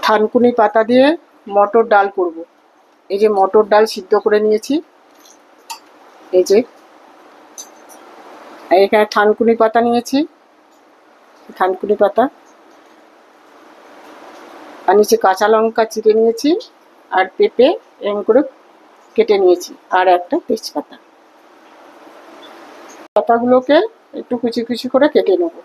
থানকুনি পাতা দিয়ে মটর ডাল করব। এই যে মটর ডাল সিদ্ধ করে নিয়েছি, এই যে এখানে থানকুনি পাতা নিয়েছি, থানকুনি পাতা আর নিচে কাঁচা লঙ্কা চিড়ে নিয়েছি, আর পেঁপে এরকম করে কেটে নিয়েছি, আর একটা তেজপাতা। পাতাগুলোকে একটু কুচি কুচি করে কেটে নেব।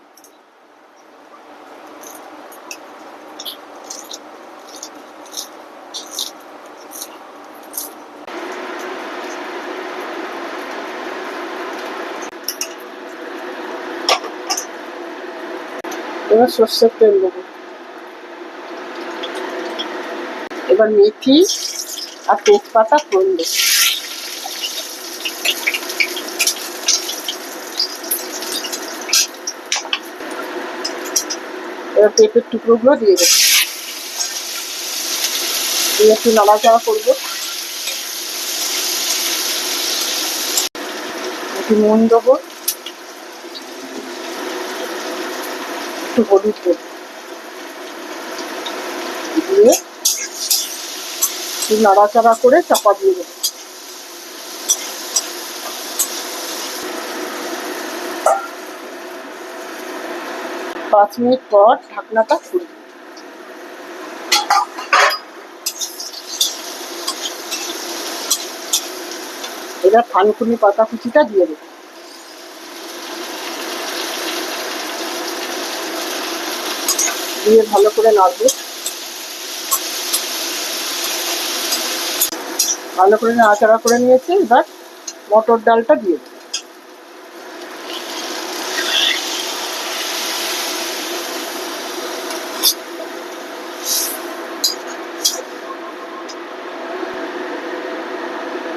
এবার সর্ষের তেল দেবো। এবার মেথি আর তেজপাতা ফোড়ন দেবো। এবার পেঁপের টুকরোগুলো দিয়ে দেবো, দিয়ে একটু নাড়াচাড়া করবো। একটু নুন দেবো, একটু হলুদ দেবো, দিয়ে একটু নাড়াচাড়া করে চাপা দিয়ে দেবো। 5 মিনিট পর ঢাকনাটা খুলবো। এবার থানকুনি পাতা কুচিটা দিয়ে দেবো, দিয়ে ভালো করে নাড়বো। ভালো করে নাড়াচাড়া করে নিয়েছি, এবার মটর ডালটা দিয়ে দেবো।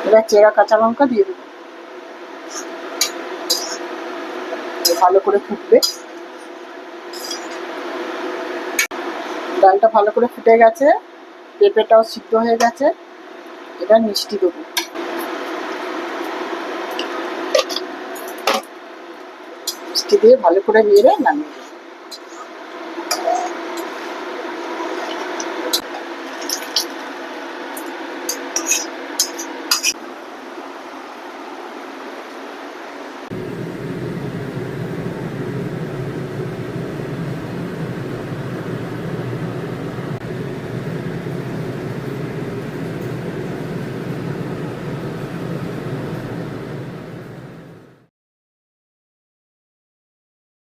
এবার চেরা কাঁচা লঙ্কা দিয়ে দেবো, ভালো করে ফুটবে। ডালটা ভালো করে ফুটে গেছে, পেঁপেটাও সিদ্ধ হয়ে গেছে। এবার মিষ্টি দেবো, মিষ্টি দিয়ে ভালো করে নেড়ে নামিয়ে দেবো।